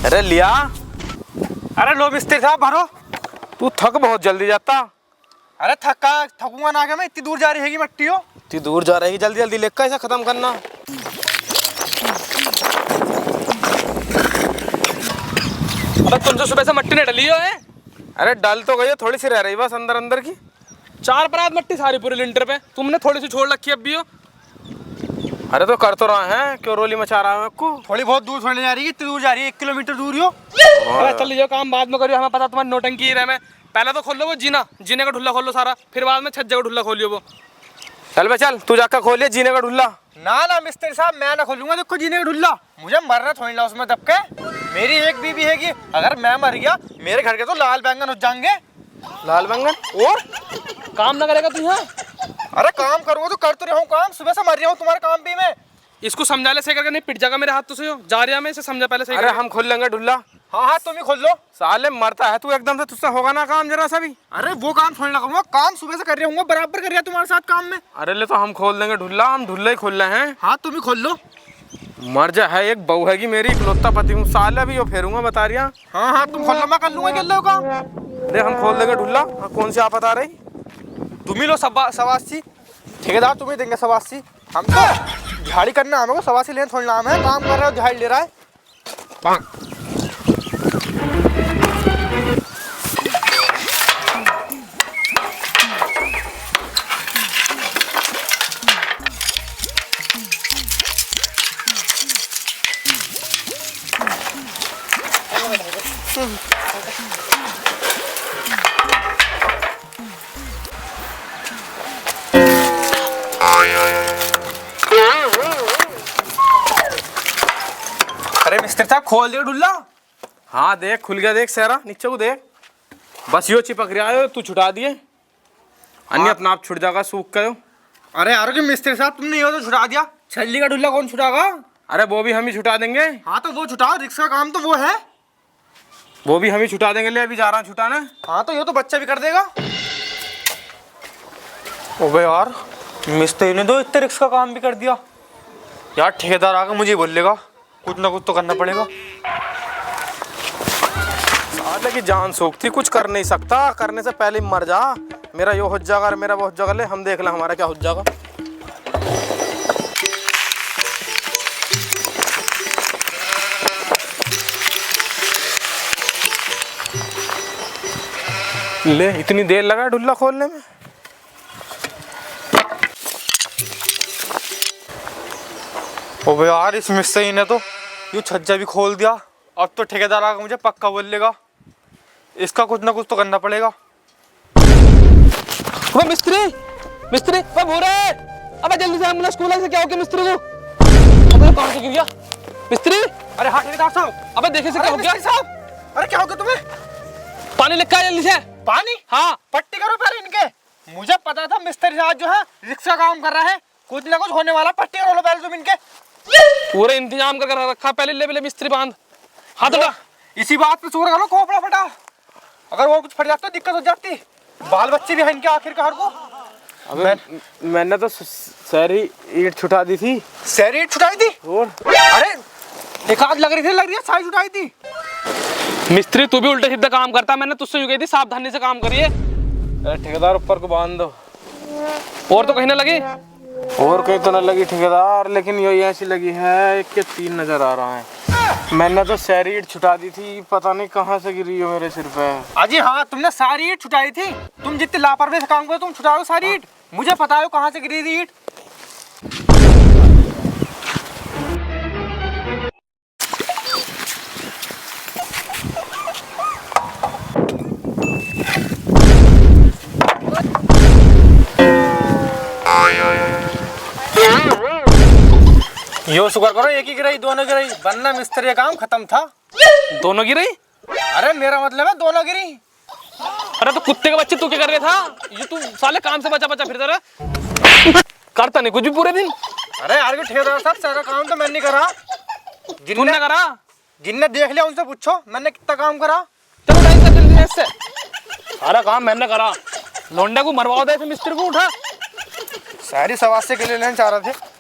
अरे लिया। अरे लो मिस्त्री साहब भरो। तू थक बहुत जल्दी जाता। अरे थकूंगा ना क्या मैं, इतनी दूर जा रही है मट्टी हो। इतनी दूर जा रही, जल्दी जल्दी लेकर ऐसा खत्म करना। अबे तुमसे सुबह से मट्टी नहीं डली है? अरे डल तो गई है, थोड़ी सी रह रही बस अंदर अंदर की। 4 परात मट्टी सारी पूरे लिंटर पे, तुमने थोड़ी सी छोड़ रखी है अब भी हो। अरे तो कर तो रहा है, क्यों रोली मचा रहा है आपको? थोड़ी बहुत दूर छोड़ने जा रही है, इतनी दूर जा रही है, 1 किलोमीटर दूर हो। अबे चल लीजिए, काम बाद में करियो, हमें पता तुम्हारी नौटंकी रहे में। पहले तो खोल लो वो जीने का ढुल्ला खोल लो सारा, फिर बाद में छज्जे का ढुल्ला खोलियो वो। चल बे चल, तू जाकर खोलिए जीने का ढुल्ला। ना मिस्त्री साहब मैं ना खोलूंगा, देखो जीने का ढुल्ला। मुझे मरना थोड़ी ना उसमें दब के। मेरी एक बीवी है कि अगर मैं मर गया मेरे घर के तो लाल बैंगन हो जाएंगे। लाल बैंगन और काम ना करेगा तू यहाँ? अरे काम करूंगा तो कर तो रहा हूँ काम, सुबह से मर रहा हूँ तुम्हारे काम भी मैं। इसको समझा ले सही करके, नहीं पिट जाएगा मेरे हाथ तो से हो। जा रहा मैं इसे समझा पहले सही अरे करके। हम खोल लेंगे ढुल्ला। हाँ तुम ही खोल लो। साले मरता है तू एकदम से, तुझसे होगा ना काम जरा सा भी। अरे वो काम थोड़ी ना करूंगा, काम सुबह से कर रहा हूँ, बराबर कर रहा तुम्हारे साथ काम में। अरे ले तो हम खोल देंगे ढुल्ला, हम ढुल्ला ही खोल रहे हैं। हाँ तुम ही खोल लो। मर जा है, एक बहू है कि मेरी इकलौता पति हूँ, साले भी वो फेरूंगा बता रही। हाँ तुम खोल लो, मैं कर लूंगा कर लो काम। अरे हम खोल देंगे ढुल्ला। कौन सी आफत आ रही? तुम ही लो सवासी, ठेकेदार तुम ही देंगे सवासी। हम तो झाड़ी करना, हमें सवासी लेने थोड़ी नाम है, काम कर रहे हो झाड़ी ले रहा है। अरे मिस्टर साहब खोल दिया ढुल्ला। हाँ देख खुल गया, देख सहरा नीचे को देख। बस यो चिपक रहा है, तू छुटा दिए, अन्य अपना आप छुट जाएगा सूख कर। अरे यार मिस्त्री साहब तुमने ये तो छुटा दिया, छल्ली का ढुल्ला कौन छुटागा? अरे वो भी हम ही छुटा देंगे। हाँ तो वो छुटाओ, रिक्शा का काम तो वो है। वो भी हम ही छुटा देंगे, ले अभी जा रहा हूँ छुटाने। हाँ तो ये तो बच्चा भी कर देगा। ओबे यार मिस्त्री ने तो इतने रिक्शा का काम भी कर दिया यार। ठेकेदार आकर मुझे बोलेगा, कुछ ना कुछ तो करना पड़ेगा। साले की जान सोखती, कुछ कर नहीं सकता, करने से पहले ही मर जा। मेरा यो हो जाएगा, मेरा वो हो जाएगा, ले हम देख ले हमारा क्या हो जाएगा। ले इतनी देर लगा ढुल्ला खोलने में। ओबे यार इस मिस्त्री ने तो यूं छज्जा भी खोल दिया। अब तो ठेकेदार आकर मुझे पक्का बोल लेगा, इसका कुछ ना कुछ तो करना पड़ेगा। अबे मिस्त्री अबे भूरे, अबे जल्दी से एम्बुलेंस स्कूल से, क्या हो गया मिस्त्री को? अबे कहां से गिर गया मिस्त्री? अरे हाँ ठेकेदार साहब। अबे देखे से क्या हो गया साहब? अरे क्या हो गया तुम्हें? पानी लेकर आ जल्दी से। पानी? हाँ पट्टी करो पहले इनके। मुझे पता था मिस्त्री साहब जो है रिक्शा काम कर रहा है, कुछ ना कुछ होने वाला। पट्टी करो पहले तुम इनके। पूरे इंतजाम कर रखा, पहले ले मिस्त्री बांध हाथ लगा। इसी बात पे सूर करो, खोपड़ा फटा। अगर वो कुछ फट जाता दिक्कत हो जाती। बाल बच्चे भी हैं इनके आखिरकार को। अबे मैंने तो सारी ईंट छुटा दी थी। सारी ईंट छुटाई थी? और अरे एक आध लग रही है, सारी छुटाई थी। मिस्त्री तू भी उल्टे सीधे काम करता, मैंने तुझसे यूं कही थी सावधानी से काम करिए। अरे ठेकेदार ऊपर को बांध दो। और तो कहीं ना लगी? और कहीं तो न लगी ठेकेदार, लेकिन ये ऐसी लगी है कि 3 नजर आ रहा है। मैंने तो सारी ईंट छुटा दी थी, पता नहीं कहाँ से गिरी हो मेरे सिर पे। अजी हाँ तुमने सारी ईंट छुटाई थी। तुम जितनी लापरवाही से काम करो, तुम छुटाओ सारी ईंट। मुझे पता है कहाँ से गिरी थी ईंट। यो शुक्र करो एक ही गिराई, दोनों गिराई, वरना मिस्त्री का काम खत्म था। दोनों गिरी? अरे मेरा मतलब है दोनों गिरी। अरे तो कुत्ते के बच्चे तू क्या कर रहा था? ये तू साले काम से बचा फिरता रहा, करता नहीं कुछ भी पूरे दिन। अरे यार ठेकेदार साहब सारा काम तो मैंने करा। जिनने करा? जिनने देख लिया उनसे पूछो मैंने कितना काम करा। चलो जल्दी इससे, सारा काम मैंने करा। लौंडा को मरवा दे, मिस्त्री को उठा। सारी सवासे के लिए लेना चाह रहे थे।